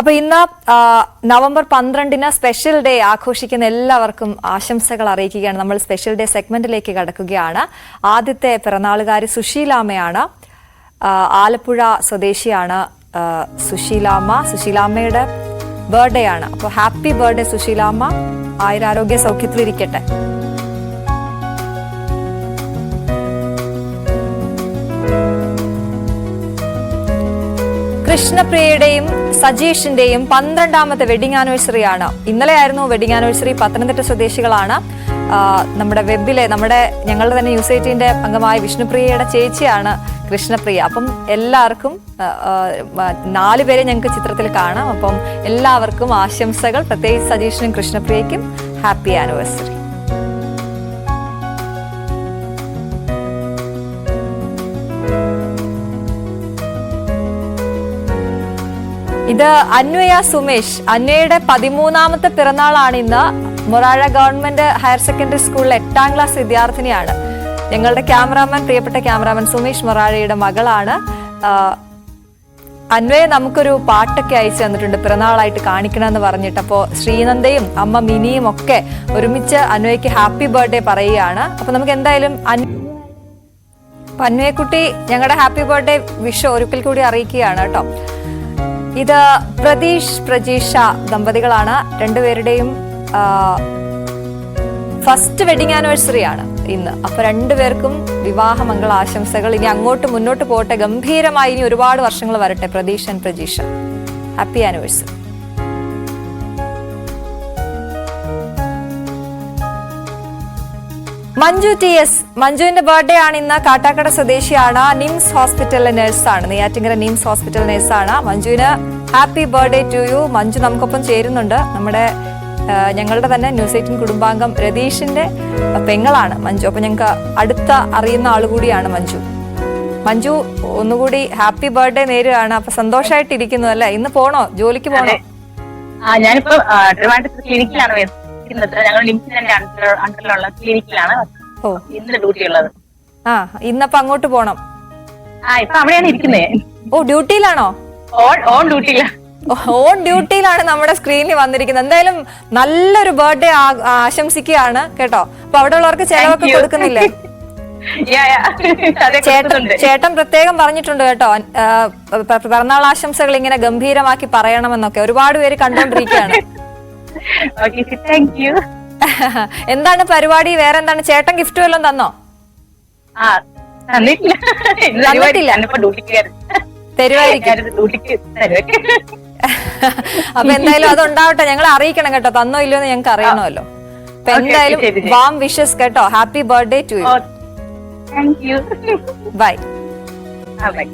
അപ്പൊ ഇന്ന് November 12 special day ആഘോഷിക്കുന്ന എല്ലാവർക്കും ആശംസകൾ അറിയിക്കുകയാണ്. നമ്മൾ സ്പെഷ്യൽ ഡേ സെഗ്മെന്റിലേക്ക് കടക്കുകയാണ്. ആദ്യത്തെ പിറന്നാളുകാരി സുശീലാമ്മയാണ്. ആലപ്പുഴ സ്വദേശിയാണ് സുശീലാമ്മ. സുശീലാമ്മയുടെ ബർത്ത്ഡേ ആണ്. അപ്പോൾ ഹാപ്പി ബർത്ത്ഡേ സുശീലാമ്മ. ആയുരാരോഗ്യ സൗഖ്യത്തിലിരിക്കട്ടെ. കൃഷ്ണപ്രിയയുടെയും സജീഷിന്റെയും 12ാമത്തെ വെഡിങ് ആനിവേഴ്സറി ആണ്. ഇന്നലെയായിരുന്നു വെഡിങ് ആനിവേഴ്സറി. പത്തനംതിട്ട സ്വദേശികളാണ്. നമ്മുടെ വെബിലെ ഞങ്ങളുടെ തന്നെ ന്യൂസ് 18ന്റെ അംഗമായ വിഷ്ണുപ്രിയയുടെ ചേച്ചിയാണ് കൃഷ്ണപ്രിയ. അപ്പം എല്ലാവർക്കും 4 പേരെ ഞങ്ങൾക്ക് ചിത്രത്തിൽ കാണാം. അപ്പം എല്ലാവർക്കും ആശംസകൾ. പ്രത്യേകിച്ച് സജീഷിനും കൃഷ്ണപ്രിയയ്ക്കും ഹാപ്പി ആനിവേഴ്സറി. ഇത് അന്വയ സുമേഷ്. അന്വയുടെ 13ാമത്തെ പിറന്നാളാണ് ഇന്ന്. മൊറാഴ ഗവൺമെന്റ് ഹയർ സെക്കൻഡറി സ്കൂളിലെ 8ാം ക്ലാസ് വിദ്യാർത്ഥിനിയാണ്. ഞങ്ങളുടെ ക്യാമറാമാൻ, പ്രിയപ്പെട്ട ക്യാമറാമാൻ സുമേഷ് മൊറാഴയുടെ മകളാണ്. അന്വയ നമുക്കൊരു പാട്ടൊക്കെ അയച്ചു തന്നിട്ടുണ്ട് പിറന്നാളായിട്ട് കാണിക്കണമെന്ന് പറഞ്ഞിട്ട്. അപ്പോൾ ശ്രീനന്ദയും അമ്മ മിനിയും ഒക്കെ ഒരുമിച്ച് അന്വയ്ക്ക് ഹാപ്പി ബർത്ത്ഡേ പറയുകയാണ്. അപ്പൊ നമുക്ക് എന്തായാലും അന്വയക്കുട്ടി ഞങ്ങളുടെ ഹാപ്പി ബർത്ത്ഡേ വിഷ് ഒരിക്കൽ കൂടി അറിയിക്കുകയാണ് കേട്ടോ. ഇത് പ്രതീഷ് പ്രജീഷ ദമ്പതികളാണ്. രണ്ടുപേരുടെയും ഫസ്റ്റ് വെഡിങ് ആനിവേഴ്സറി ആണ് ഇന്ന്. അപ്പൊ രണ്ടുപേർക്കും വിവാഹ മംഗള ആശംസകൾ. ഇനി അങ്ങോട്ട് മുന്നോട്ട് പോട്ടെ, ഗംഭീരമായി ഇനി ഒരുപാട് വർഷങ്ങൾ വരട്ടെ Prateesh and Prajeesha. Happy anniversary. Manju TS. മഞ്ജുവിന്റെ ബർത്ത്ഡേ ആണ് ഇന്ന്. കാട്ടാക്കട സ്വദേശിയാണ്. നിംസ് ഹോസ്പിറ്റലിലെ നഴ്സാണ്. നെയ്യാറ്റിങ്കര നിംസ് ഹോസ്പിറ്റൽ നഴ്സാണ്. മഞ്ജുവിന് happy birthday to you. Manju നമുക്കൊപ്പം ചേരുന്നുണ്ട്. ഞങ്ങളുടെ തന്നെ ന്യൂസ് 18 കുടുംബാംഗം രതീഷിന്റെ പെങ്ങളാണ് മഞ്ജു. അപ്പൊ ഞങ്ങൾക്ക് അടുത്ത അറിയുന്ന ആളുകൂടിയാണ് മഞ്ജു. മഞ്ജു ഒന്നുകൂടി ഹാപ്പി ബർത്ത്ഡേ നേരുകയാണ്. അപ്പൊ സന്തോഷമായിട്ടിരിക്കുന്നു അല്ലേ? ഇന്ന് പോണോ? ജോലിക്ക് പോണോ? ഞാനിപ്പോ ക്ലിനിക്കിലാണ്. ഞങ്ങൾ ലിംസിന്റെ അണ്ടറിലുള്ള ക്ലിനിക്കിലാണ് ഇന്ന് ഡ്യൂട്ടി ഉള്ളത്. ഇന്നപ്പോ അങ്ങോട്ട് പോണം. ഇപ്പൊ അവിടെയാണ് ഇരിക്കുന്നത്. ഓ, ഡ്യൂട്ടിയിലാണോ? ഓൺ ഡ്യൂട്ടിയിലാണ്. ഓൺ ഡ്യൂട്ടിയിലാണ് നമ്മുടെ സ്ക്രീനിൽ വന്നിരിക്കുന്നത്. എന്തായാലും നല്ലൊരു ബർത്ത്ഡേ ആശംസിക്കുകയാണ് കേട്ടോ. അപ്പൊ അവിടെ ഉള്ളവർക്ക് ചെലവൊക്കെ കൊടുക്കുന്നില്ലേ? ചേട്ടൻ പ്രത്യേകം പറഞ്ഞിട്ടുണ്ട് കേട്ടോ, പിറന്നാൾ ആശംസകൾ ഇങ്ങനെ ഗംഭീരമാക്കി പറയണമെന്നൊക്കെ. ഒരുപാട് പേര് കണ്ടോണ്ടിരിക്കുകയാണ്. എന്താണ് പരിപാടി? വേറെ എന്താണ്? ചേട്ടൻ ഗിഫ്റ്റ് വല്ലതും തന്നോ? അപ്പൊ എന്തായാലും അതുണ്ടാവട്ടെ, ഞങ്ങൾ അറിയിക്കണം കേട്ടോ. തന്നോ ഇല്ലയോ എന്ന് ഞങ്ങൾക്ക് അറിയണമല്ലോ. അപ്പൊ എന്തായാലും വാം വിഷസ് കേട്ടോ. Happy birthday to you. Thank you. Bye. Bye.